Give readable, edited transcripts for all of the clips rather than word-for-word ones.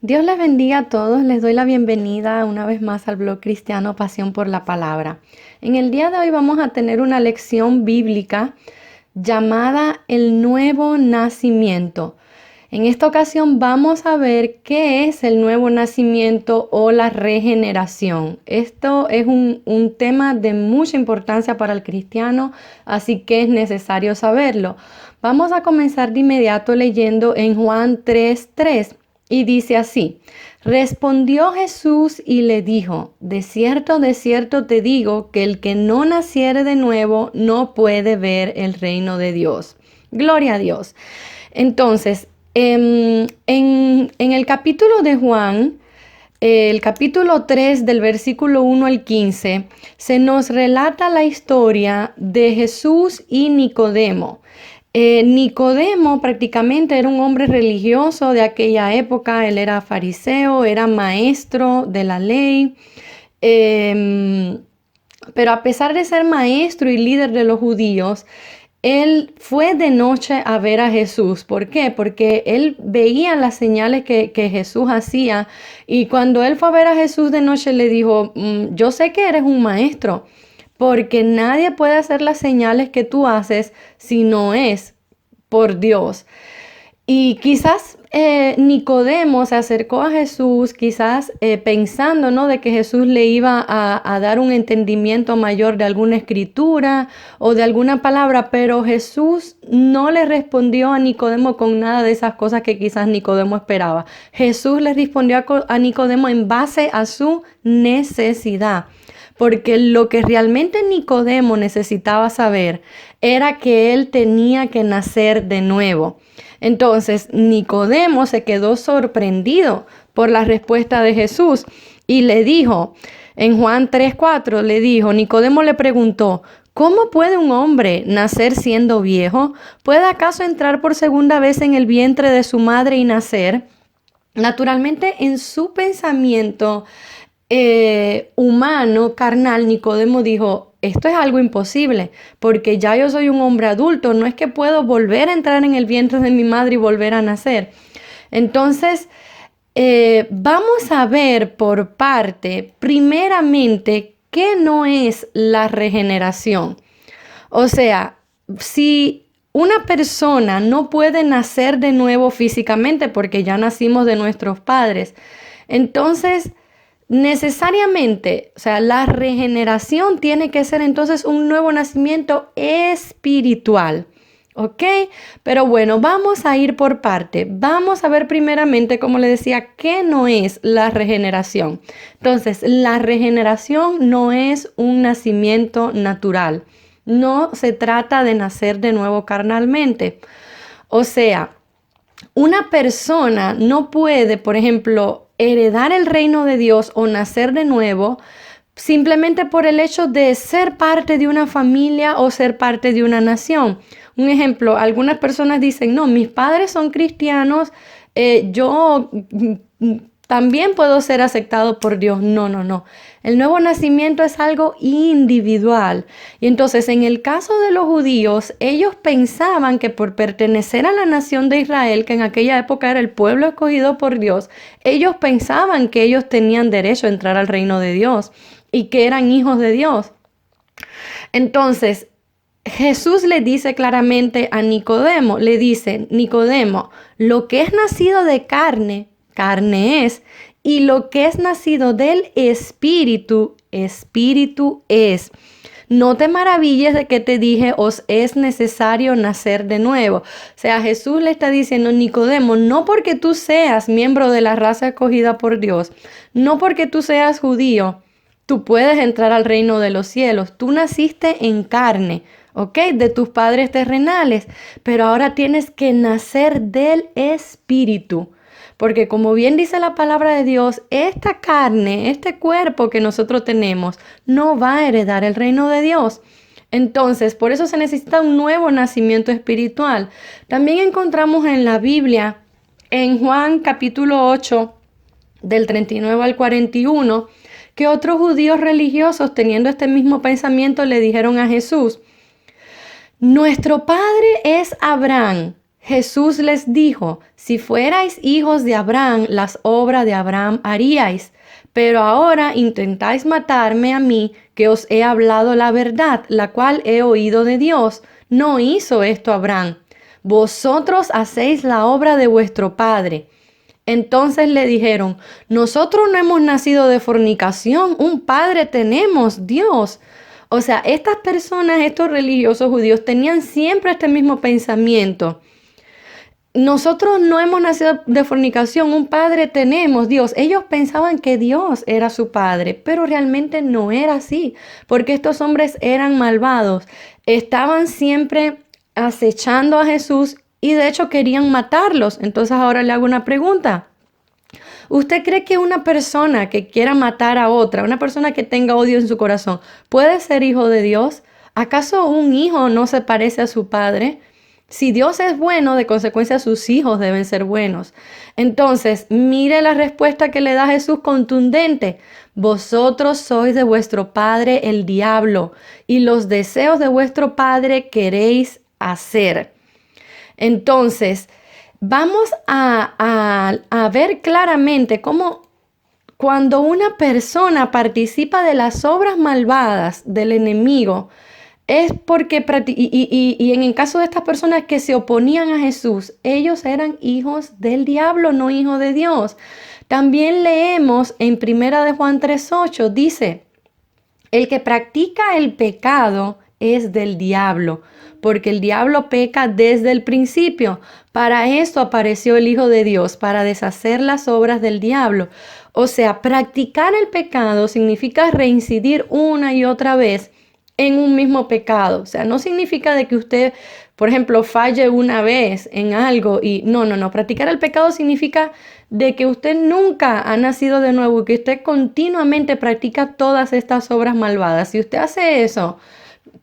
Dios les bendiga a todos. Les doy la bienvenida una vez más al blog cristiano Pasión por la Palabra. En el día de hoy vamos a tener una lección bíblica llamada el nuevo nacimiento. En esta ocasión vamos a ver qué es el nuevo nacimiento o la regeneración. Esto es un tema de mucha importancia para el cristiano, así que es necesario saberlo. Vamos a comenzar de inmediato leyendo en Juan 3:3 y dice así: respondió Jesús y le dijo: de cierto te digo que el que no naciere de nuevo no puede ver el reino de Dios. Gloria a Dios. Entonces, en el capítulo de Juan, el capítulo 3 del versículo 1 al 15, se nos relata la historia de Jesús y Nicodemo. Nicodemo prácticamente era un hombre religioso de aquella época. Él era fariseo, era maestro de la ley, pero a pesar de ser maestro y líder de los judíos, él fue de noche a ver a Jesús. ¿Por qué? Porque él veía las señales que Jesús hacía, y cuando él fue a ver a Jesús de noche le dijo: yo sé que eres un maestro, porque nadie puede hacer las señales que tú haces si no es por Dios. Y quizás Nicodemo se acercó a Jesús, quizás pensando, ¿no?, de que Jesús le iba a dar un entendimiento mayor de alguna escritura o de alguna palabra, pero Jesús no le respondió a Nicodemo con nada de esas cosas que quizás Nicodemo esperaba. Jesús le respondió a Nicodemo en base a su necesidad. Porque lo que realmente Nicodemo necesitaba saber era que él tenía que nacer de nuevo. Entonces Nicodemo se quedó sorprendido por la respuesta de Jesús y le dijo, en Juan 3:4, le dijo, Nicodemo le preguntó: ¿cómo puede un hombre nacer siendo viejo? ¿Puede acaso entrar por segunda vez en el vientre de su madre y nacer? Naturalmente, en su pensamiento humano, carnal, Nicodemo dijo: esto es algo imposible, porque ya yo soy un hombre adulto, no es que puedo volver a entrar en el vientre de mi madre y volver a nacer. Entonces, vamos a ver por parte, primeramente, qué no es la regeneración. O sea, si una persona no puede nacer de nuevo físicamente porque ya nacimos de nuestros padres, entonces necesariamente, o sea, la regeneración tiene que ser entonces un nuevo nacimiento espiritual, ¿ok? Pero bueno, vamos a ir por parte. Vamos a ver primeramente, como le decía, qué no es la regeneración. Entonces, la regeneración no es un nacimiento natural. No se trata de nacer de nuevo carnalmente. O sea, una persona no puede, por ejemplo, heredar el reino de Dios o nacer de nuevo simplemente por el hecho de ser parte de una familia o ser parte de una nación. Un ejemplo, algunas personas dicen: no, mis padres son cristianos, yo también puedo ser aceptado por Dios. No. El nuevo nacimiento es algo individual. Y entonces, en el caso de los judíos, ellos pensaban que por pertenecer a la nación de Israel, que en aquella época era el pueblo escogido por Dios, ellos pensaban que ellos tenían derecho a entrar al reino de Dios y que eran hijos de Dios. Entonces, Jesús le dice claramente a Nicodemo, le dice: Nicodemo, lo que es nacido de carne, carne es, y lo que es nacido del espíritu, espíritu es. No te maravilles de que te dije: os es necesario nacer de nuevo. O sea, Jesús le está diciendo: Nicodemo, no porque tú seas miembro de la raza escogida por Dios, no porque tú seas judío, tú puedes entrar al reino de los cielos. Tú naciste en carne, ¿ok?, de tus padres terrenales, pero ahora tienes que nacer del espíritu. Porque como bien dice la palabra de Dios, esta carne, este cuerpo que nosotros tenemos, no va a heredar el reino de Dios. Entonces, por eso se necesita un nuevo nacimiento espiritual. También encontramos en la Biblia, en Juan capítulo 8, del 39 al 41, que otros judíos religiosos, teniendo este mismo pensamiento, le dijeron a Jesús: nuestro padre es Abraham. Jesús les dijo, si fuerais hijos de Abraham, las obras de Abraham haríais. Pero ahora intentáis matarme a mí, que os he hablado la verdad, la cual he oído de Dios. No hizo esto Abraham. Vosotros hacéis la obra de vuestro padre. Entonces le dijeron, nosotros no hemos nacido de fornicación, un padre tenemos, Dios. O sea, estas personas, estos religiosos judíos, tenían siempre este mismo pensamiento. Nosotros no hemos nacido de fornicación, un padre tenemos, Dios. Ellos pensaban que Dios era su padre, pero realmente no era así, porque estos hombres eran malvados, estaban siempre acechando a Jesús y de hecho querían matarlos. Entonces ahora le hago una pregunta. ¿Usted cree que una persona que quiera matar a otra, una persona que tenga odio en su corazón, puede ser hijo de Dios? ¿Acaso un hijo no se parece a su padre? Si Dios es bueno, de consecuencia sus hijos deben ser buenos. Entonces, mire la respuesta que le da Jesús contundente. Vosotros sois de vuestro padre el diablo, y los deseos de vuestro padre queréis hacer. Entonces, vamos a ver claramente cómo cuando una persona participa de las obras malvadas del enemigo, es porque, y en el caso de estas personas que se oponían a Jesús, ellos eran hijos del diablo, no hijos de Dios. También leemos en 1 de Juan 3:8, dice, el que practica el pecado es del diablo, porque el diablo peca desde el principio. Para esto apareció el Hijo de Dios, para deshacer las obras del diablo. O sea, practicar el pecado significa reincidir una y otra vez en un mismo pecado. O sea, no significa de que usted, por ejemplo, falle una vez en algo y no. Practicar el pecado significa de que usted nunca ha nacido de nuevo y que usted continuamente practica todas estas obras malvadas. Si usted hace eso,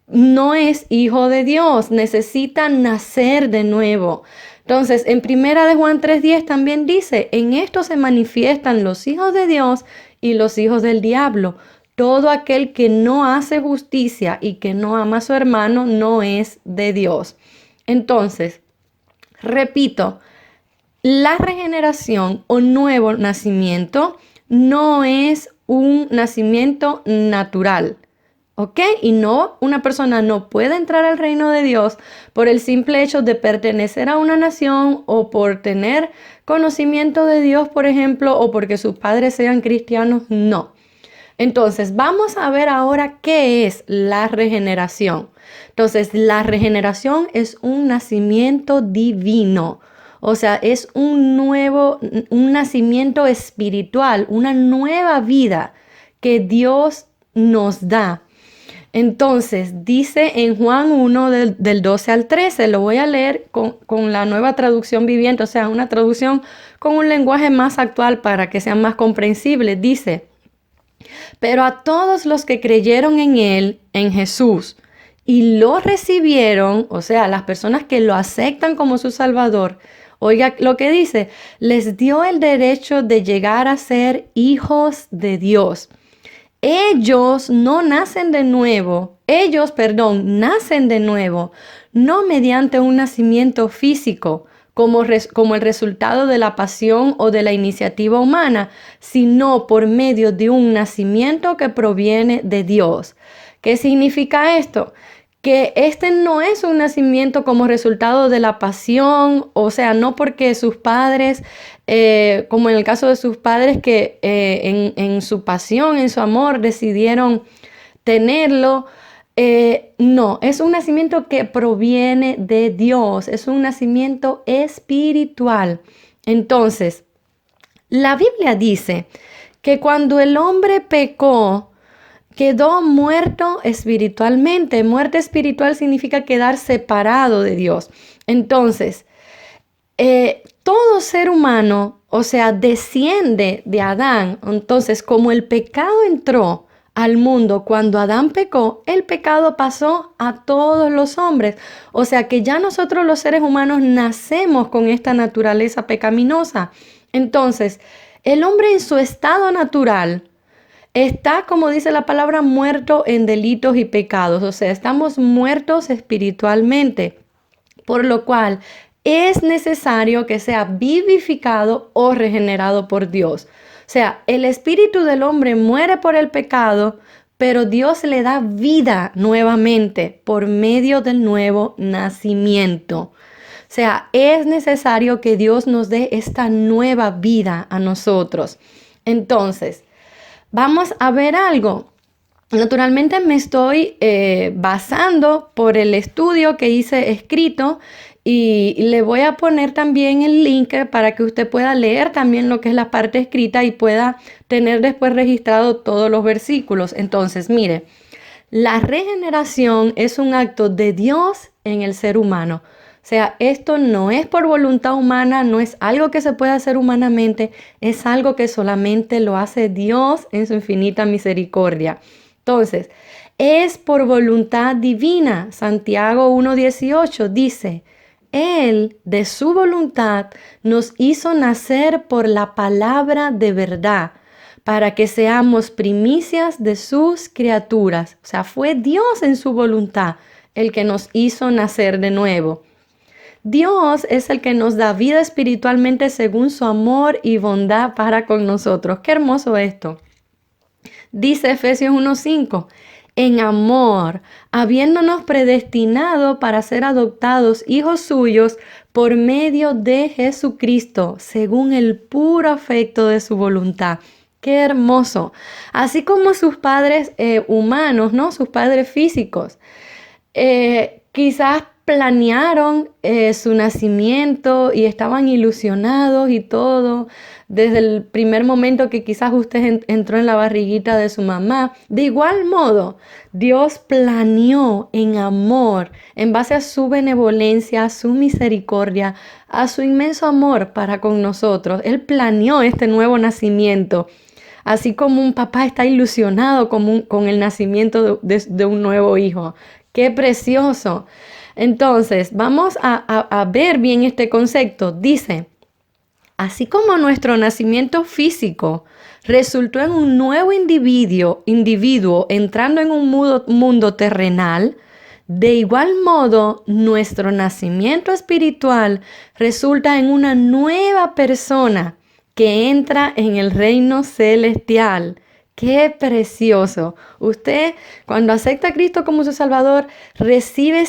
no es hijo de Dios, necesita nacer de nuevo. Entonces, en 1 de Juan 3:10 también dice, en esto se manifiestan los hijos de Dios y los hijos del diablo. Todo aquel que no hace justicia y que no ama a su hermano no es de Dios. Entonces, repito, la regeneración o nuevo nacimiento no es un nacimiento natural, ¿ok? Y no, una persona no puede entrar al reino de Dios por el simple hecho de pertenecer a una nación o por tener conocimiento de Dios, por ejemplo, o porque sus padres sean cristianos, no. Entonces, vamos a ver ahora qué es la regeneración. Entonces, la regeneración es un nacimiento divino. O sea, es un nacimiento espiritual, una nueva vida que Dios nos da. Entonces, dice en Juan 1 del 12 al 13, lo voy a leer con la nueva traducción viviente, o sea, una traducción con un lenguaje más actual para que sea más comprensible. Dice, pero a todos los que creyeron en Él, en Jesús, y lo recibieron, o sea, las personas que lo aceptan como su Salvador, oiga lo que dice, les dio el derecho de llegar a ser hijos de Dios. Ellos nacen de nuevo, no mediante un nacimiento físico, como el resultado de la pasión o de la iniciativa humana, sino por medio de un nacimiento que proviene de Dios. ¿Qué significa esto? Que este no es un nacimiento como resultado de la pasión, o sea, no porque sus padres, como en el caso de sus padres que en su pasión, en su amor, decidieron tenerlo. No, es un nacimiento que proviene de Dios, es un nacimiento espiritual. Entonces, la Biblia dice que cuando el hombre pecó, quedó muerto espiritualmente. Muerte espiritual significa quedar separado de Dios. Entonces, todo ser humano, o sea, desciende de Adán. Entonces, como el pecado entró al mundo cuando Adán pecó, el pecado pasó a todos los hombres. O sea que ya nosotros los seres humanos nacemos con esta naturaleza pecaminosa. Entonces, el hombre en su estado natural está, como dice la palabra, muerto en delitos y pecados. O sea, estamos muertos espiritualmente. Por lo cual, es necesario que sea vivificado o regenerado por Dios. O sea, el espíritu del hombre muere por el pecado, pero Dios le da vida nuevamente por medio del nuevo nacimiento. O sea, es necesario que Dios nos dé esta nueva vida a nosotros. Entonces, vamos a ver algo. Naturalmente me estoy basando por el estudio que hice escrito y le voy a poner también el link para que usted pueda leer también lo que es la parte escrita y pueda tener después registrado todos los versículos. Entonces, mire, la regeneración es un acto de Dios en el ser humano. O sea, esto no es por voluntad humana, no es algo que se puede hacer humanamente, es algo que solamente lo hace Dios en su infinita misericordia. Entonces, es por voluntad divina. Santiago 1:18 dice, Él de su voluntad nos hizo nacer por la palabra de verdad, para que seamos primicias de sus criaturas. O sea, fue Dios en su voluntad el que nos hizo nacer de nuevo. Dios es el que nos da vida espiritualmente según su amor y bondad para con nosotros. Qué hermoso esto. Dice Efesios 1:5, en amor, habiéndonos predestinado para ser adoptados hijos suyos por medio de Jesucristo, según el puro afecto de su voluntad. Qué hermoso. Así como sus padres humanos, ¿no? Sus padres físicos. Quizás planearon su nacimiento y estaban ilusionados y todo desde el primer momento que quizás usted entró en la barriguita de su mamá. De igual modo, Dios planeó en amor, en base a su benevolencia, a su misericordia, a su inmenso amor para con nosotros. Él planeó este nuevo nacimiento. Así como un papá está ilusionado con el nacimiento de un nuevo hijo. ¡Qué precioso! Entonces, vamos a ver bien este concepto. Dice, así como nuestro nacimiento físico resultó en un nuevo individuo entrando en un mundo terrenal, de igual modo, nuestro nacimiento espiritual resulta en una nueva persona que entra en el reino celestial. ¡Qué precioso! Usted, cuando acepta a Cristo como su Salvador, recibe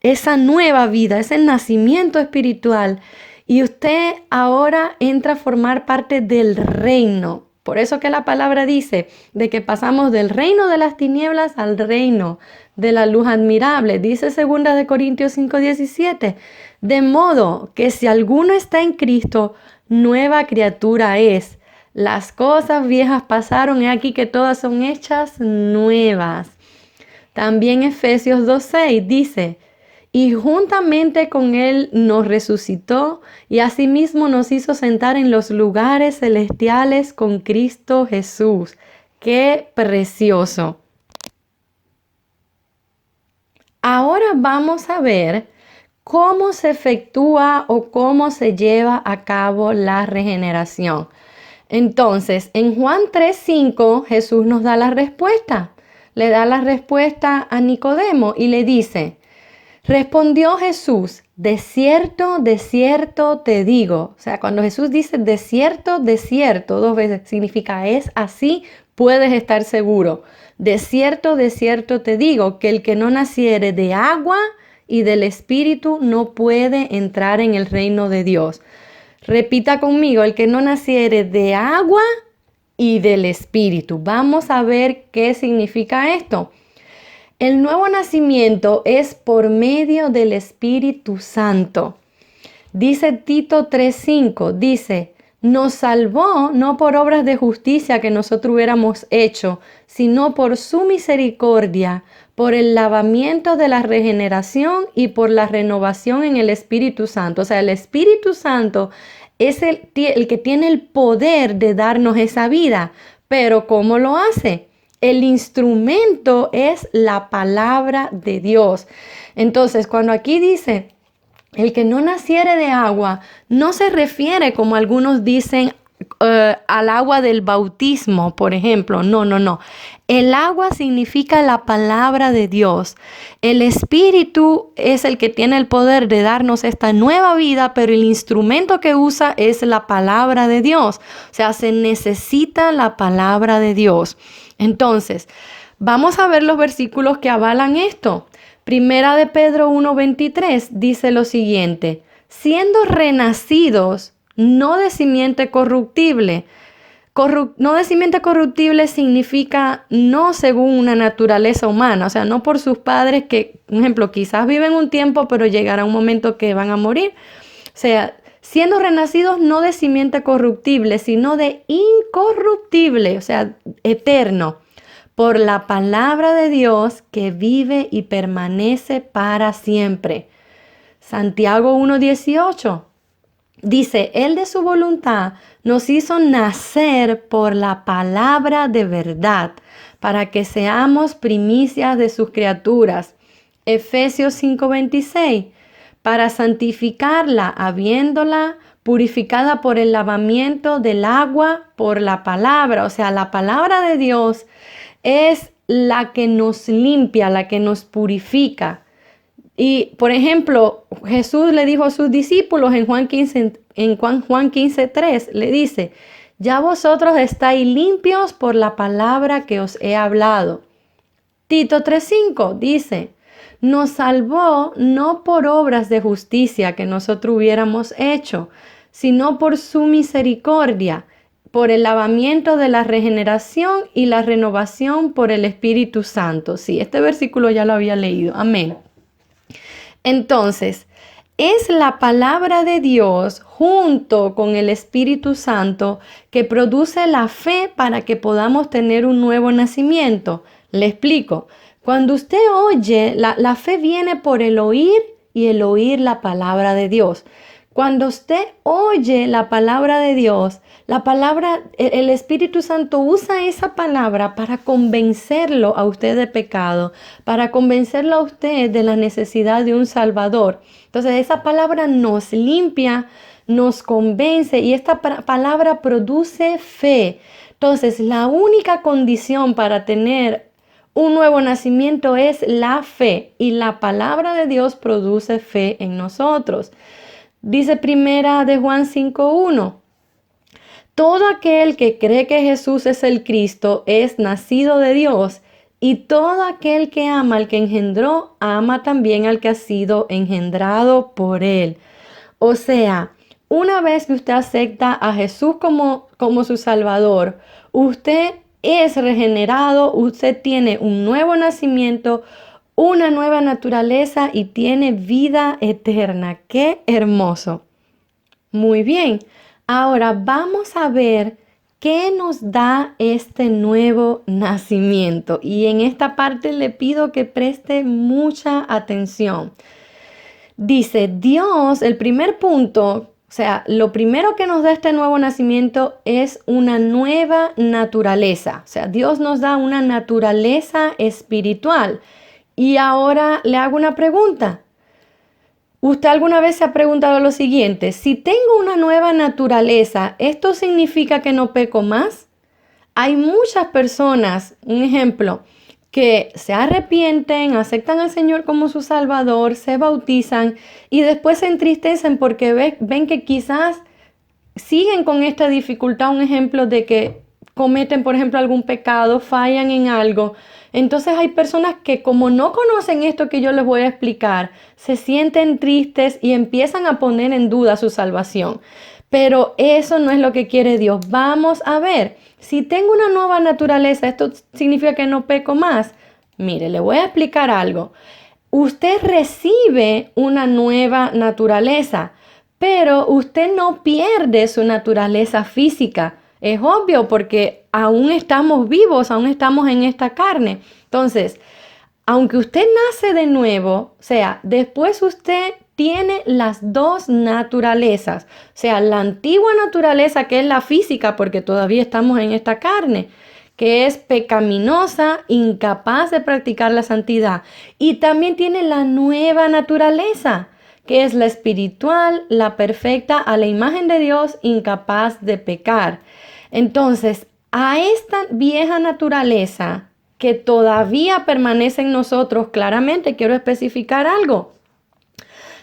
esa nueva vida, ese nacimiento espiritual. Y usted ahora entra a formar parte del reino. Por eso que la palabra dice de que pasamos del reino de las tinieblas al reino de la luz admirable. Dice 2 Corintios 5:17. De modo que si alguno está en Cristo, nueva criatura es. Las cosas viejas pasaron, he aquí que todas son hechas nuevas. También Efesios 2:6 dice, y juntamente con Él nos resucitó y asimismo nos hizo sentar en los lugares celestiales con Cristo Jesús. ¡Qué precioso! Ahora vamos a ver cómo se efectúa o cómo se lleva a cabo la regeneración. Entonces, en Juan 3:5, Jesús nos da la respuesta. Le da la respuesta a Nicodemo y le dice, respondió Jesús, de cierto te digo. O sea, cuando Jesús dice de cierto, dos veces, significa es así, puedes estar seguro. De cierto te digo, que el que no naciere de agua y del Espíritu no puede entrar en el reino de Dios. Repita conmigo, el que no naciere de agua y del Espíritu. Vamos a ver qué significa esto. El nuevo nacimiento es por medio del Espíritu Santo. Dice Tito 3:5, dice, nos salvó no por obras de justicia que nosotros hubiéramos hecho, sino por su misericordia, por el lavamiento de la regeneración y por la renovación en el Espíritu Santo. O sea, el Espíritu Santo es el que tiene el poder de darnos esa vida. Pero ¿cómo lo hace? El instrumento es la palabra de Dios. Entonces, cuando aquí dice, el que no naciere de agua, no se refiere, como algunos dicen, al agua del bautismo, por ejemplo. No, no, no. El agua significa la palabra de Dios. El Espíritu es el que tiene el poder de darnos esta nueva vida, pero el instrumento que usa es la palabra de Dios. O sea, se necesita la palabra de Dios. Entonces, vamos a ver los versículos que avalan esto. Primera de Pedro 1:23 dice lo siguiente: siendo renacidos no de simiente corruptible. No de simiente corruptible significa no según una naturaleza humana, o sea, no por sus padres que, por ejemplo, quizás viven un tiempo, pero llegará un momento que van a morir. O sea, siendo renacidos no de simiente corruptible, sino de incorruptible, o sea, eterno, por la palabra de Dios que vive y permanece para siempre. Santiago 1:18 dice: Él de su voluntad nos hizo nacer por la palabra de verdad, para que seamos primicias de sus criaturas. Efesios 5:26, para santificarla, habiéndola purificada por el lavamiento del agua por la palabra. O sea, la palabra de Dios es la que nos limpia, la que nos purifica. Y, por ejemplo, Jesús le dijo a sus discípulos en Juan 15:3, le dice: ya vosotros estáis limpios por la palabra que os he hablado. Tito 3:5 dice: nos salvó no por obras de justicia que nosotros hubiéramos hecho, sino por su misericordia, por el lavamiento de la regeneración y la renovación por el Espíritu Santo. Sí, este versículo ya lo había leído. Amén. Entonces, es la palabra de Dios junto con el Espíritu Santo que produce la fe para que podamos tener un nuevo nacimiento. Le explico. Cuando usted oye, la fe viene por el oír y el oír la palabra de Dios. Cuando usted oye la palabra de Dios, el Espíritu Santo usa esa palabra para convencerlo a usted de pecado, para convencerlo a usted de la necesidad de un Salvador. Entonces, esa palabra nos limpia, nos convence y esta palabra produce fe. Entonces, la única condición para tener un nuevo nacimiento es la fe, y la palabra de Dios produce fe en nosotros. Dice primera de Juan 5:1. Todo aquel que cree que Jesús es el Cristo es nacido de Dios, y todo aquel que ama al que engendró, ama también al que ha sido engendrado por él. O sea, una vez que usted acepta a Jesús como su Salvador, usted es regenerado, usted tiene un nuevo nacimiento, una nueva naturaleza y tiene vida eterna. ¡Qué hermoso! Muy bien, ahora vamos a ver qué nos da este nuevo nacimiento. Y en esta parte le pido que preste mucha atención. Dice Dios, el primer punto, o sea, lo primero que nos da este nuevo nacimiento es una nueva naturaleza. O sea, Dios nos da una naturaleza espiritual. Y ahora le hago una pregunta. ¿Usted alguna vez se ha preguntado lo siguiente? Si tengo una nueva naturaleza, ¿esto significa que no peco más? Hay muchas personas, un ejemplo, que se arrepienten, aceptan al Señor como su Salvador, se bautizan y después se entristecen porque ven que quizás siguen con esta dificultad. Un ejemplo de que cometen, por ejemplo, algún pecado, fallan en algo. Entonces hay personas que, como no conocen esto que yo les voy a explicar, se sienten tristes y empiezan a poner en duda su salvación. Pero eso no es lo que quiere Dios. Vamos a ver, si tengo una nueva naturaleza, ¿esto significa que no peco más? Mire, le voy a explicar algo. Usted recibe una nueva naturaleza, pero usted no pierde su naturaleza física. Es obvio porque aún estamos vivos, aún estamos en esta carne. Entonces, aunque usted nace de nuevo, o sea, después usted tiene las dos naturalezas. O sea, la antigua naturaleza, que es la física, porque todavía estamos en esta carne, que es pecaminosa, incapaz de practicar la santidad. Y también tiene la nueva naturaleza, que es la espiritual, la perfecta, a la imagen de Dios, incapaz de pecar. Entonces, a esta vieja naturaleza que todavía permanece en nosotros, claramente quiero especificar algo.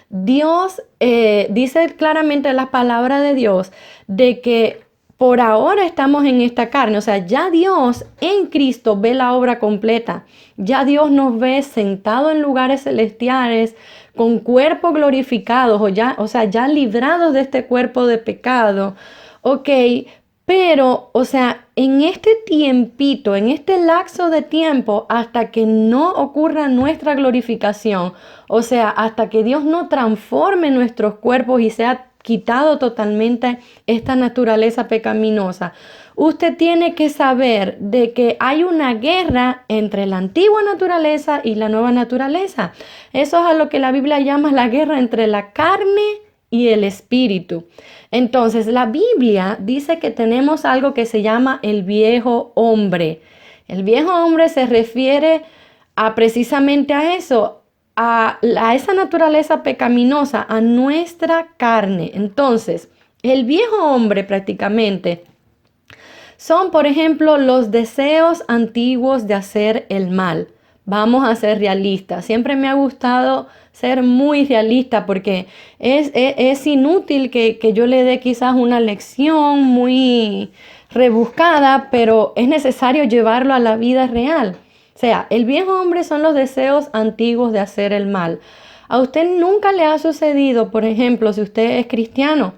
Dios dice claramente en la palabra de Dios de que por ahora estamos en esta carne, o sea, ya Dios en Cristo ve la obra completa, ya Dios nos ve sentados en lugares celestiales con cuerpos glorificados o sea, ya librados de este cuerpo de pecado, ok, pero, o sea, en este tiempito, en este lapso de tiempo, hasta que no ocurra nuestra glorificación, o sea, hasta que Dios no transforme nuestros cuerpos y sea quitado totalmente esta naturaleza pecaminosa, usted tiene que saber de que hay una guerra entre la antigua naturaleza y la nueva naturaleza. Eso es a lo que la Biblia llama la guerra entre la carne y el espíritu. Entonces, la Biblia dice que tenemos algo que se llama el viejo hombre. El viejo hombre se refiere precisamente a eso, a esa naturaleza pecaminosa, a nuestra carne. Entonces, el viejo hombre prácticamente son, por ejemplo, los deseos antiguos de hacer el mal. Vamos a ser realistas. Siempre me ha gustado ser muy realista porque es inútil que yo le dé quizás una lección muy rebuscada, pero es necesario llevarlo a la vida real. O sea, el viejo hombre son los deseos antiguos de hacer el mal. ¿A usted nunca le ha sucedido, por ejemplo, si usted es cristiano,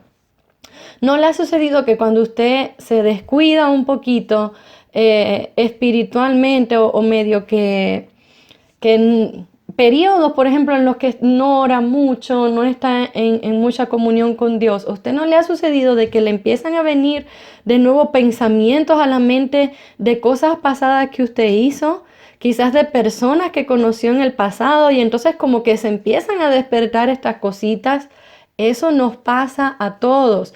no le ha sucedido que cuando usted se descuida un poquito espiritualmente o medio que en periodos, por ejemplo, en los que no ora mucho, no está en mucha comunión con Dios, ¿a usted no le ha sucedido de que le empiezan a venir de nuevo pensamientos a la mente de cosas pasadas que usted hizo? Quizás de personas que conoció en el pasado y entonces como que se empiezan a despertar estas cositas. Eso nos pasa a todos.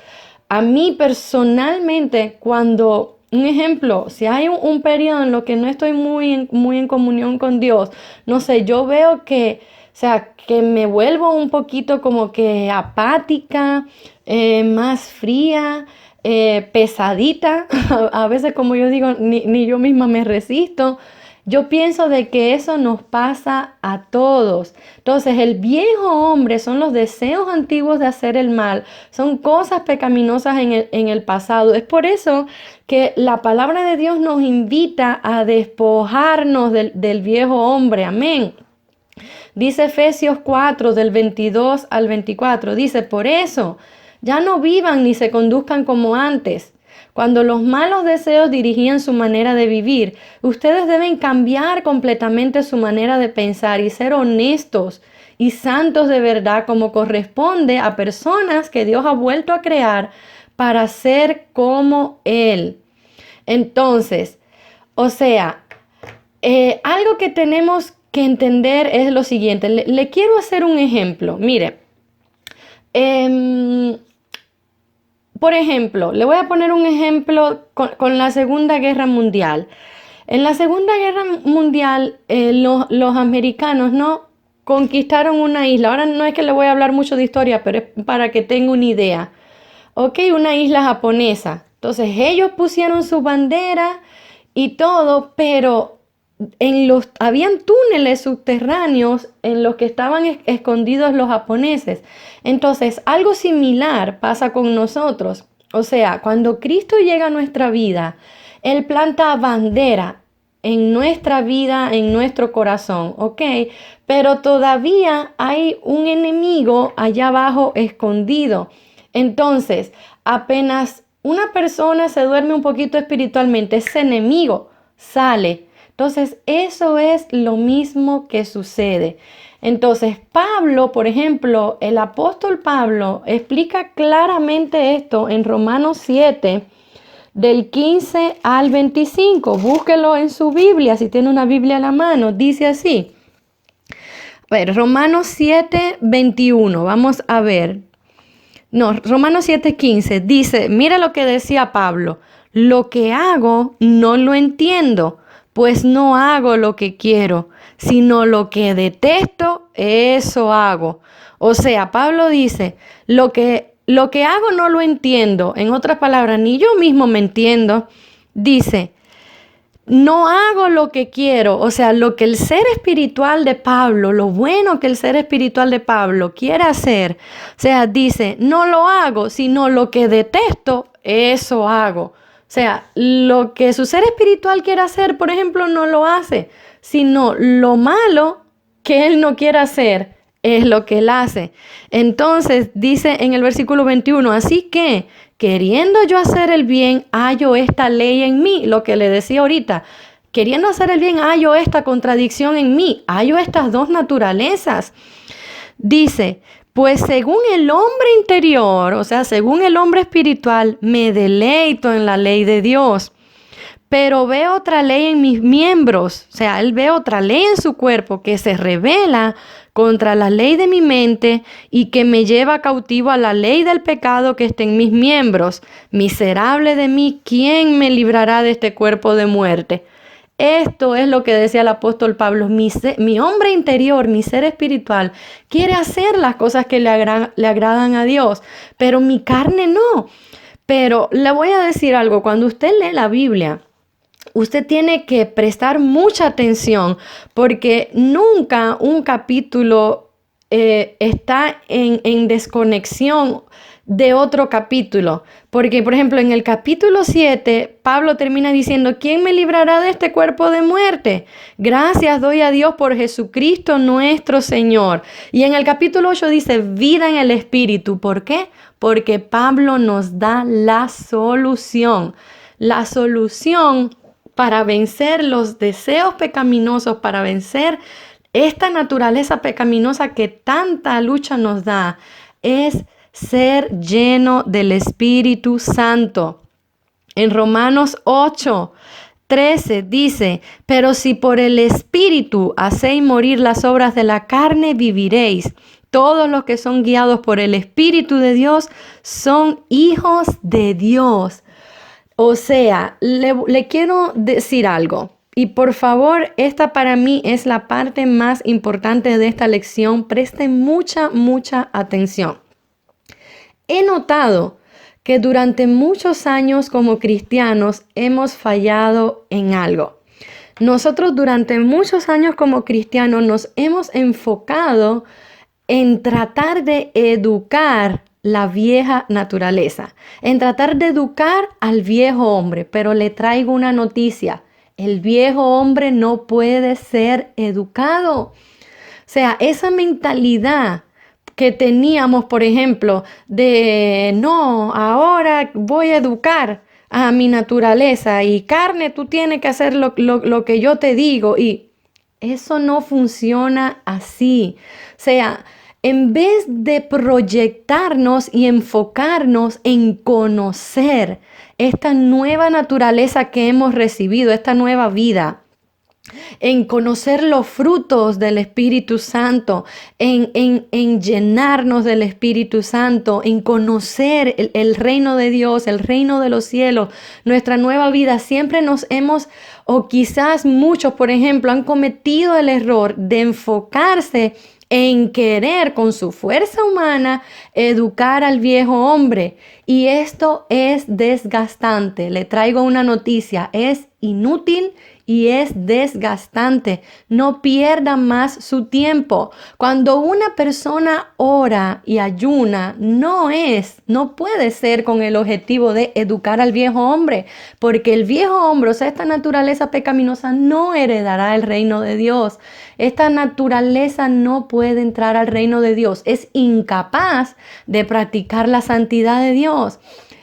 A mí personalmente, cuando, un ejemplo, si hay un periodo en lo que no estoy muy en comunión con Dios, no sé, yo veo que, o sea, que me vuelvo un poquito como que apática, más fría, pesadita. A veces, como yo digo, ni yo misma me resisto. Yo pienso de que eso nos pasa a todos. Entonces, el viejo hombre son los deseos antiguos de hacer el mal, son cosas pecaminosas en el pasado. Es por eso que la palabra de Dios nos invita a despojarnos del viejo hombre. Amén. Dice Efesios 4, del 22 al 24. Dice, por eso, ya no vivan ni se conduzcan como antes, cuando los malos deseos dirigían su manera de vivir. Ustedes deben cambiar completamente su manera de pensar y ser honestos y santos de verdad, como corresponde a personas que Dios ha vuelto a crear para ser como Él. Entonces, o sea, algo que tenemos que entender es lo siguiente. Le quiero hacer un ejemplo. Mire, por ejemplo, le voy a poner un ejemplo con la Segunda Guerra Mundial. En la Segunda Guerra Mundial, los americanos no conquistaron una isla. Ahora no es que le voy a hablar mucho de historia, pero es para que tenga una idea. Ok, una isla japonesa. Entonces ellos pusieron su bandera y todo, pero habían túneles subterráneos en los que estaban escondidos los japoneses. Entonces, algo similar pasa con nosotros. O sea, cuando Cristo llega a nuestra vida, Él planta bandera en nuestra vida, en nuestro corazón, ¿ok? Pero todavía hay un enemigo allá abajo escondido. Entonces, apenas una persona se duerme un poquito espiritualmente, ese enemigo sale. Entonces, eso es lo mismo que sucede. Entonces, Pablo, por ejemplo, el apóstol Pablo explica claramente esto en Romanos 7, del 15 al 25. Búsquelo en su Biblia, si tiene una Biblia a la mano. Dice así. A ver, Romanos 7, 21. Vamos a ver. No, Romanos 7, 15. Dice, mira lo que decía Pablo. Lo que hago no lo entiendo, pues no hago lo que quiero, sino lo que detesto, eso hago. O sea, Pablo dice, lo que hago no lo entiendo. En otras palabras, ni yo mismo me entiendo. Dice, no hago lo que quiero. O sea, lo que el ser espiritual de Pablo, lo bueno que el ser espiritual de Pablo quiere hacer. O sea, dice, no lo hago, sino lo que detesto, eso hago. O sea, lo que su ser espiritual quiere hacer, por ejemplo, no lo hace, sino lo malo que él no quiere hacer es lo que él hace. Entonces dice en el versículo 21, así que queriendo yo hacer el bien, hallo esta ley en mí, lo que le decía ahorita, queriendo hacer el bien, hallo esta contradicción en mí, hallo estas dos naturalezas. Dice, pues según el hombre interior, o sea, según el hombre espiritual, me deleito en la ley de Dios. Pero veo otra ley en mis miembros, o sea, él ve otra ley en su cuerpo que se revela contra la ley de mi mente y que me lleva cautivo a la ley del pecado que está en mis miembros. Miserable de mí, ¿quién me librará de este cuerpo de muerte? Esto es lo que decía el apóstol Pablo, mi hombre interior, mi ser espiritual, quiere hacer las cosas que le agradan a Dios, pero mi carne no. Pero le voy a decir algo, cuando usted lee la Biblia, usted tiene que prestar mucha atención porque nunca un capítulo está en desconexión de otro capítulo. Porque, por ejemplo, en el capítulo 7, Pablo termina diciendo, ¿quién me librará de este cuerpo de muerte? Gracias doy a Dios por Jesucristo nuestro Señor. Y en el capítulo 8 dice, vida en el Espíritu. ¿Por qué? Porque Pablo nos da la solución. La solución para vencer los deseos pecaminosos, para vencer esta naturaleza pecaminosa que tanta lucha nos da, es ser lleno del Espíritu Santo. En Romanos 8:13 dice, pero si por el Espíritu hacéis morir las obras de la carne, viviréis. Todos los que son guiados por el Espíritu de Dios son hijos de Dios. O sea, le quiero decir algo. Y por favor, esta para mí es la parte más importante de esta lección. Presten mucha atención. He notado que durante muchos años como cristianos hemos fallado en algo. Nosotros durante muchos años como cristianos nos hemos enfocado en tratar de educar la vieja naturaleza, en tratar de educar al viejo hombre. Pero le traigo una noticia, el viejo hombre no puede ser educado. O sea, esa mentalidad que teníamos, por ejemplo, de no, ahora voy a educar a mi naturaleza y carne, tú tienes que hacer lo que yo te digo, y eso no funciona así. O sea, en vez de proyectarnos y enfocarnos en conocer esta nueva naturaleza que hemos recibido, esta nueva vida, en conocer los frutos del Espíritu Santo, en llenarnos del Espíritu Santo, en conocer el reino de Dios, el reino de los cielos, nuestra nueva vida. Siempre o quizás muchos, por ejemplo, han cometido el error de enfocarse en querer con su fuerza humana educar al viejo hombre. Y esto es desgastante. Le traigo una noticia, es inútil y es desgastante. No pierda más su tiempo. Cuando una persona ora y ayuna, no puede ser con el objetivo de educar al viejo hombre, porque el viejo hombre, o sea, esta naturaleza pecaminosa, no heredará el reino de Dios. Esta naturaleza no puede entrar al reino de Dios. Es incapaz de practicar la santidad de Dios.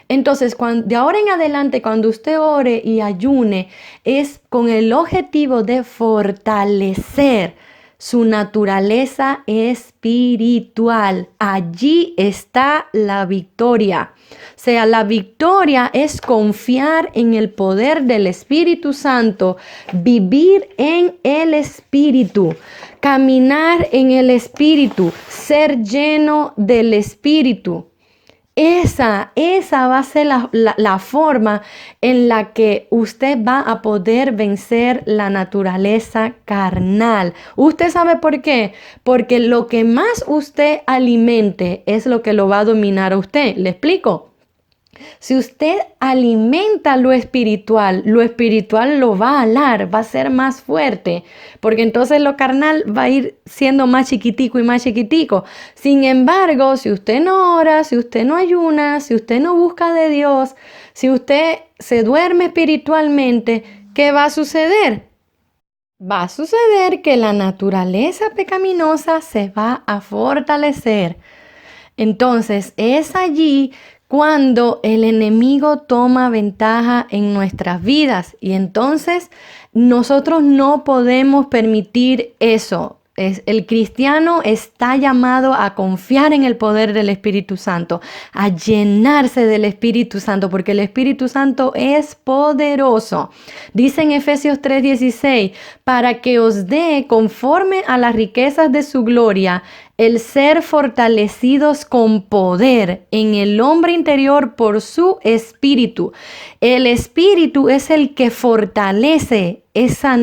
Entonces, de ahora en adelante, cuando usted ore y ayune, es con el objetivo de fortalecer su naturaleza espiritual. Allí está la victoria. O sea, la victoria es confiar en el poder del Espíritu Santo, vivir en el Espíritu, caminar en el Espíritu, ser lleno del Espíritu. Esa va a ser la forma en la que usted va a poder vencer la naturaleza carnal. ¿Usted sabe por qué? Porque lo que más usted alimente es lo que lo va a dominar a usted. ¿Le explico? Si usted alimenta lo espiritual lo va a alar, va a ser más fuerte, porque entonces lo carnal va a ir siendo más chiquitico y más chiquitico. Sin embargo, si usted no ora, si usted no ayuna, si usted no busca de Dios, si usted se duerme espiritualmente, ¿qué va a suceder? Va a suceder que la naturaleza pecaminosa se va a fortalecer. Entonces es allí cuando el enemigo toma ventaja en nuestras vidas y entonces nosotros no podemos permitir eso. El cristiano está llamado a confiar en el poder del Espíritu Santo, a llenarse del Espíritu Santo, porque el Espíritu Santo es poderoso. Dice en Efesios 3:16, para que os dé conforme a las riquezas de su gloria, el ser fortalecidos con poder en el hombre interior por su espíritu. El espíritu es el que fortalece esa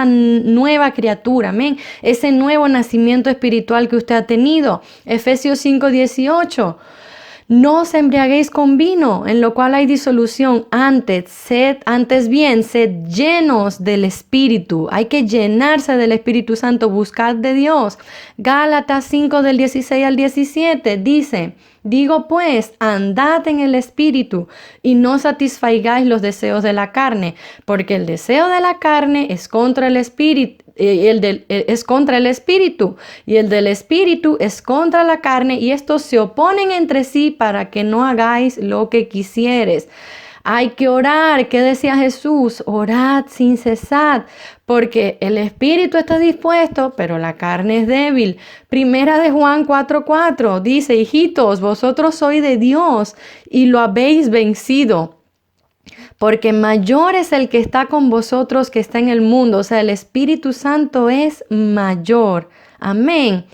nueva criatura, amén, ese nuevo nacimiento espiritual que usted ha tenido. Efesios 5:18. No os embriaguéis con vino, en lo cual hay disolución. Antes bien, sed llenos del Espíritu. Hay que llenarse del Espíritu Santo, buscad de Dios. Gálatas 5 del 16 al 17 dice, digo pues, andad en el Espíritu y no satisfagáis los deseos de la carne, porque el deseo de la carne es contra el Espíritu. Es contra el espíritu y el del espíritu es contra la carne y estos se oponen entre sí para que no hagáis lo que quisieres. Hay que orar. ¿Qué decía Jesús? Orad sin cesar, porque el espíritu está dispuesto, pero la carne es débil. Primera de Juan 4:4 dice, hijitos, vosotros sois de Dios y lo habéis vencido. Porque mayor es el que está con vosotros que está en el mundo. O sea, el Espíritu Santo es mayor. Amén.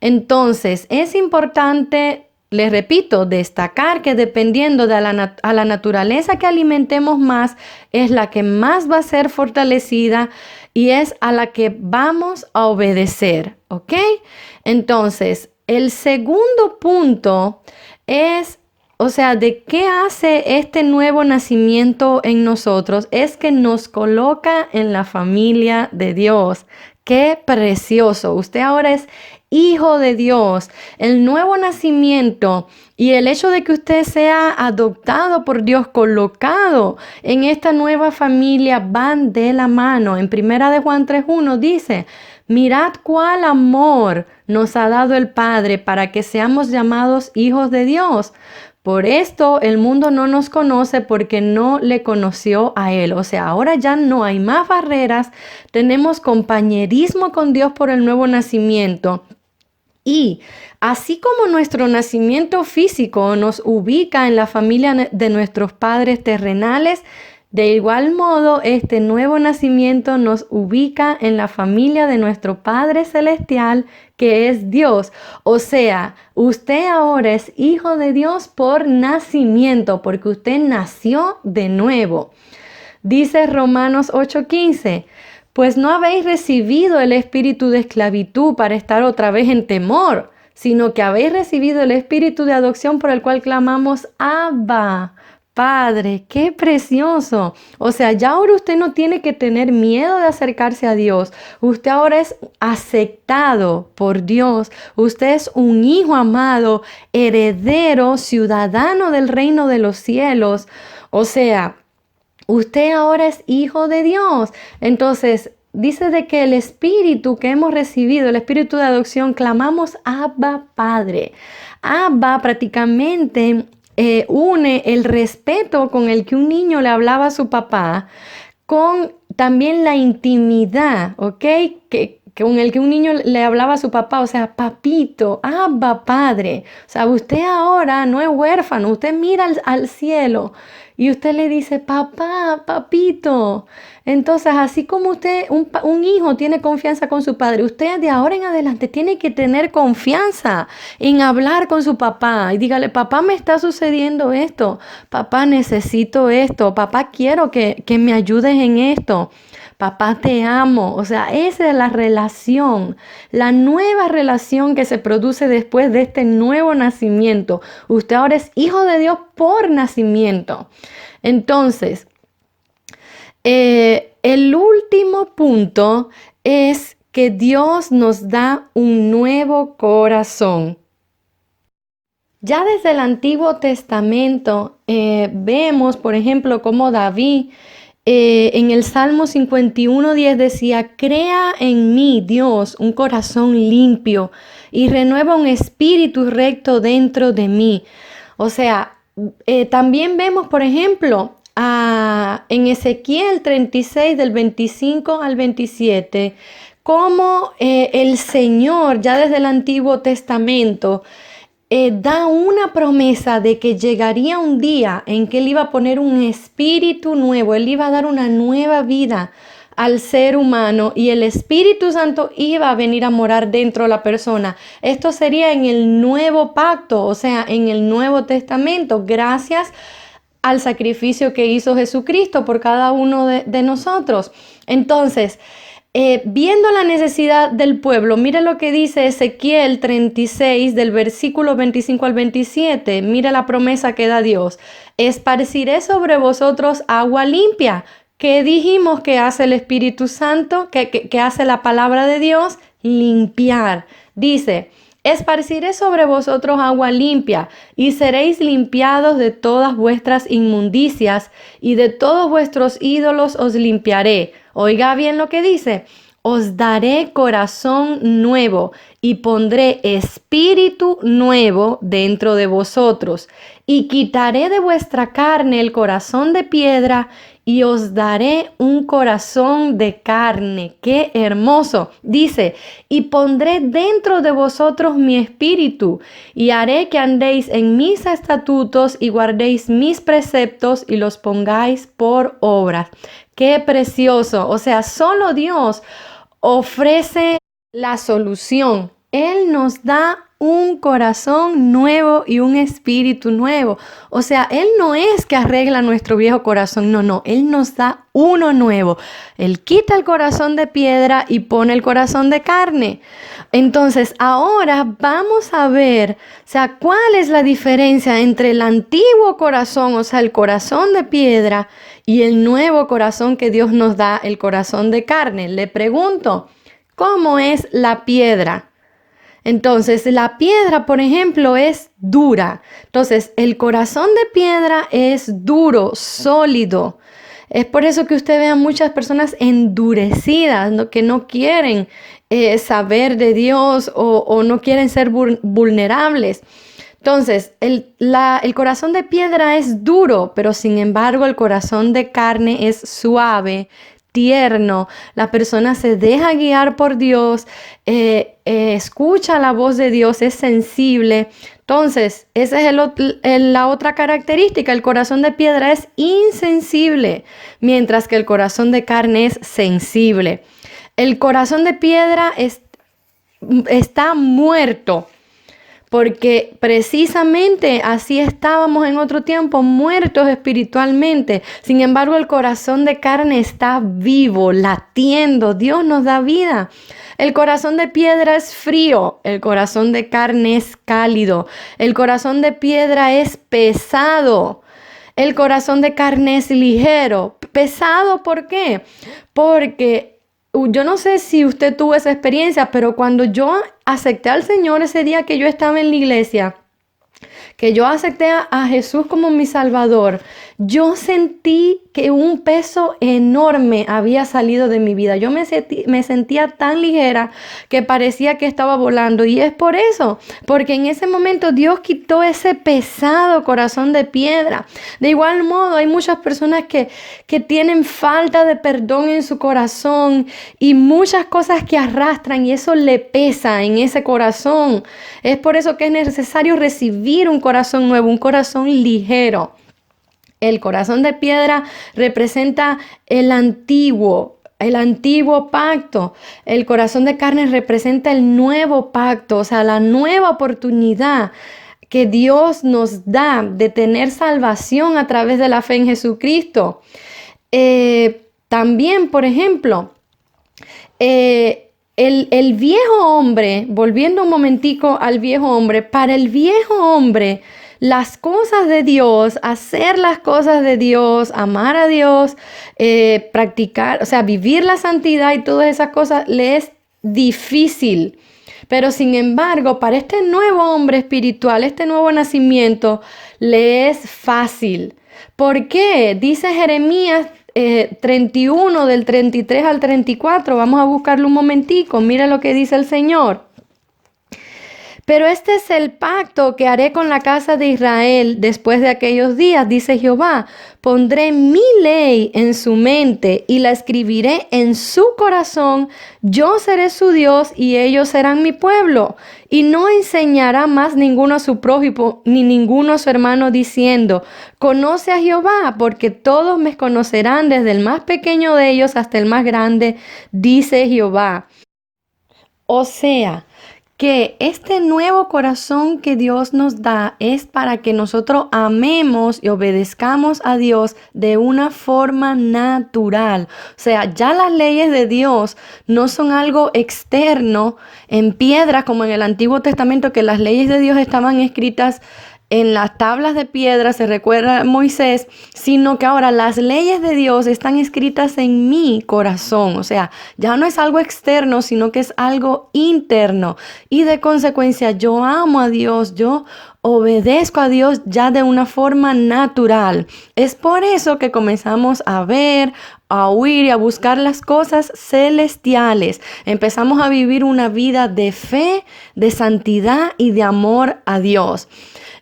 Entonces, es importante, les repito, destacar que dependiendo de a la naturaleza que alimentemos más, es la que más va a ser fortalecida y es a la que vamos a obedecer. ¿Ok? Entonces, el segundo punto es... O sea, ¿de qué hace este nuevo nacimiento en nosotros? Es que nos coloca en la familia de Dios. ¡Qué precioso! Usted ahora es hijo de Dios. El nuevo nacimiento y el hecho de que usted sea adoptado por Dios, colocado en esta nueva familia, van de la mano. En Primera de Juan 3:1 dice, mirad cuál amor nos ha dado el Padre para que seamos llamados hijos de Dios. Por esto el mundo no nos conoce porque no le conoció a Él. O sea, ahora ya no hay más barreras. Tenemos compañerismo con Dios por el nuevo nacimiento. Y así como nuestro nacimiento físico nos ubica en la familia de nuestros padres terrenales, de igual modo, este nuevo nacimiento nos ubica en la familia de nuestro Padre Celestial, que es Dios. O sea, usted ahora es hijo de Dios por nacimiento, porque usted nació de nuevo. Dice Romanos 8:15, pues no habéis recibido el espíritu de esclavitud para estar otra vez en temor, sino que habéis recibido el espíritu de adopción por el cual clamamos, Abba, Padre. ¡Qué precioso! O sea, ya ahora usted no tiene que tener miedo de acercarse a Dios. Usted ahora es aceptado por Dios. Usted es un hijo amado, heredero, ciudadano del reino de los cielos. O sea, usted ahora es hijo de Dios. Entonces, dice de que el espíritu que hemos recibido, el espíritu de adopción, clamamos Abba, Padre. Abba prácticamente une el respeto con el que un niño le hablaba a su papá con también la intimidad, ¿ok? Que con el que un niño le hablaba a su papá, o sea, papito, abba, padre. O sea, usted ahora no es huérfano, usted mira al cielo y usted le dice, papá, papito. Entonces, así como un hijo tiene confianza con su padre, usted de ahora en adelante tiene que tener confianza en hablar con su papá y dígale, papá, me está sucediendo esto, papá, necesito esto, papá, quiero que me ayudes en esto. Papá, te amo. O sea, esa es la relación, la nueva relación que se produce después de este nuevo nacimiento. Usted ahora es hijo de Dios por nacimiento. Entonces, el último punto es que Dios nos da un nuevo corazón. Ya desde el Antiguo Testamento vemos, por ejemplo, cómo David en el Salmo 51:10 decía, crea en mí, Dios, un corazón limpio y renueva un espíritu recto dentro de mí. O sea, también vemos, por ejemplo, en Ezequiel 36 del 25 al 27, cómo el Señor, ya desde el Antiguo Testamento, da una promesa de que llegaría un día en que Él iba a poner un espíritu nuevo, Él iba a dar una nueva vida al ser humano y el Espíritu Santo iba a venir a morar dentro de la persona. Esto sería en el nuevo pacto, o sea, en el Nuevo Testamento, gracias al sacrificio que hizo Jesucristo por cada uno de nosotros. Entonces, viendo la necesidad del pueblo, mire lo que dice Ezequiel 36 del versículo 25 al 27. Mire la promesa que da Dios. Esparciré sobre vosotros agua limpia. ¿Qué dijimos que hace el Espíritu Santo? ¿Qué hace la palabra de Dios? Limpiar. Dice, esparciré sobre vosotros agua limpia y seréis limpiados de todas vuestras inmundicias y de todos vuestros ídolos os limpiaré. Oiga bien lo que dice, os daré corazón nuevo y pondré espíritu nuevo dentro de vosotros y quitaré de vuestra carne el corazón de piedra y os daré un corazón de carne. ¡Qué hermoso! Dice, y pondré dentro de vosotros mi espíritu y haré que andéis en mis estatutos y guardéis mis preceptos y los pongáis por obra. ¡Qué precioso! O sea, solo Dios ofrece la solución. Él nos da un corazón nuevo y un espíritu nuevo. O sea, Él no es que arregla nuestro viejo corazón, no, Él nos da uno nuevo. Él quita el corazón de piedra y pone el corazón de carne. Entonces, ahora vamos a ver, o sea, cuál es la diferencia entre el antiguo corazón, o sea, el corazón de piedra, y el nuevo corazón que Dios nos da, el corazón de carne. Le pregunto, ¿cómo es la piedra? Entonces, la piedra, por ejemplo, es dura. Entonces, el corazón de piedra es duro, sólido. Es por eso que usted ve a muchas personas endurecidas, ¿no? Que no quieren saber de Dios o no quieren ser vulnerables. Entonces, el corazón de piedra es duro, pero sin embargo el corazón de carne es suave, tierno. La persona se deja guiar por Dios, escucha la voz de Dios, es sensible. Entonces, esa es la otra característica. El corazón de piedra es insensible, mientras que el corazón de carne es sensible. El corazón de piedra está muerto, porque precisamente así estábamos en otro tiempo, muertos espiritualmente. Sin embargo, el corazón de carne está vivo, latiendo. Dios nos da vida. El corazón de piedra es frío, el corazón de carne es cálido. El corazón de piedra es pesado. El corazón de carne es ligero. ¿Pesado por qué? Porque yo no sé si usted tuvo esa experiencia, pero cuando yo acepté al Señor ese día que yo estaba en la iglesia, que yo acepté a Jesús como mi Salvador, yo sentí que un peso enorme había salido de mi vida. Yo me sentía tan ligera que parecía que estaba volando. Y es por eso, porque en ese momento Dios quitó ese pesado corazón de piedra. De igual modo, hay muchas personas que tienen falta de perdón en su corazón y muchas cosas que arrastran y eso le pesa en ese corazón. Es por eso que es necesario recibir un corazón nuevo, un corazón ligero. El corazón de piedra representa el antiguo pacto. El corazón de carne representa el nuevo pacto, o sea, la nueva oportunidad que Dios nos da de tener salvación a través de la fe en Jesucristo. También, por ejemplo, el viejo hombre, volviendo un momentico al viejo hombre, para el viejo hombre, las cosas de Dios, hacer las cosas de Dios, amar a Dios, practicar, o sea, vivir la santidad y todas esas cosas le es difícil. Pero sin embargo, para este nuevo hombre espiritual, este nuevo nacimiento, le es fácil. ¿Por qué? Dice Jeremías 31 del 33 al 34. Vamos a buscarlo un momentico. Mira lo que dice el Señor. Pero este es el pacto que haré con la casa de Israel después de aquellos días, dice Jehová. Pondré mi ley en su mente y la escribiré en su corazón. Yo seré su Dios y ellos serán mi pueblo. Y no enseñará más ninguno a su prójimo ni ninguno a su hermano diciendo, conoce a Jehová, porque todos me conocerán desde el más pequeño de ellos hasta el más grande, dice Jehová. O sea, que este nuevo corazón que Dios nos da es para que nosotros amemos y obedezcamos a Dios de una forma natural. O sea, ya las leyes de Dios no son algo externo en piedra como en el Antiguo Testamento, que las leyes de Dios estaban escritas en las tablas de piedra, se recuerda Moisés, sino que ahora las leyes de Dios están escritas en mi corazón. O sea, ya no es algo externo, sino que es algo interno. Y de consecuencia, yo amo a Dios, yo obedezco a Dios ya de una forma natural. Es por eso que comenzamos a ver, a oír y a buscar las cosas celestiales. Empezamos a vivir una vida de fe, de santidad y de amor a Dios.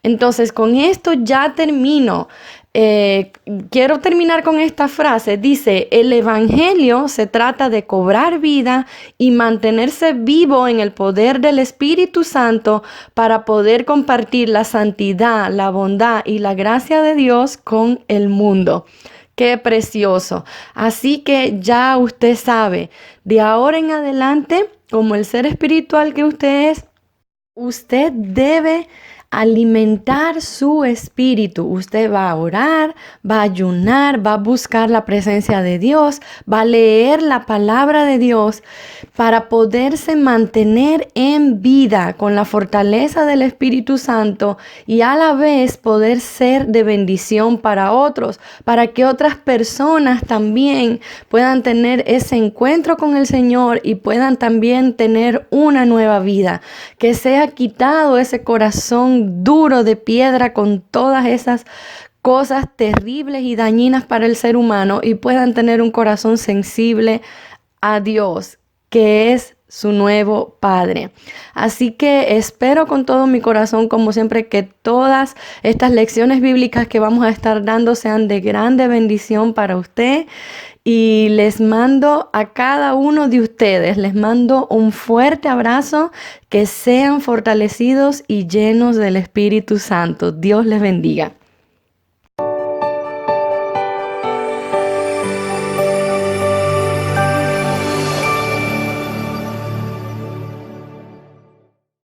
Entonces, con esto ya termino. Quiero terminar con esta frase. Dice, el evangelio se trata de cobrar vida y mantenerse vivo en el poder del Espíritu Santo para poder compartir la santidad, la bondad y la gracia de Dios con el mundo. Qué precioso. Así que ya usted sabe, de ahora en adelante, como el ser espiritual que usted es, usted debe alimentar su espíritu. Usted va a orar, va a ayunar, va a buscar la presencia de Dios, va a leer la palabra de Dios para poderse mantener en vida con la fortaleza del Espíritu Santo y a la vez poder ser de bendición para otros, para que otras personas también puedan tener ese encuentro con el Señor y puedan también tener una nueva vida, que sea quitado ese corazón duro de piedra con todas esas cosas terribles y dañinas para el ser humano y puedan tener un corazón sensible a Dios, que es su nuevo Padre. Así que espero con todo mi corazón, como siempre, que todas estas lecciones bíblicas que vamos a estar dando sean de grande bendición para usted. Y les mando a cada uno de ustedes, les mando un fuerte abrazo, que sean fortalecidos y llenos del Espíritu Santo. Dios les bendiga.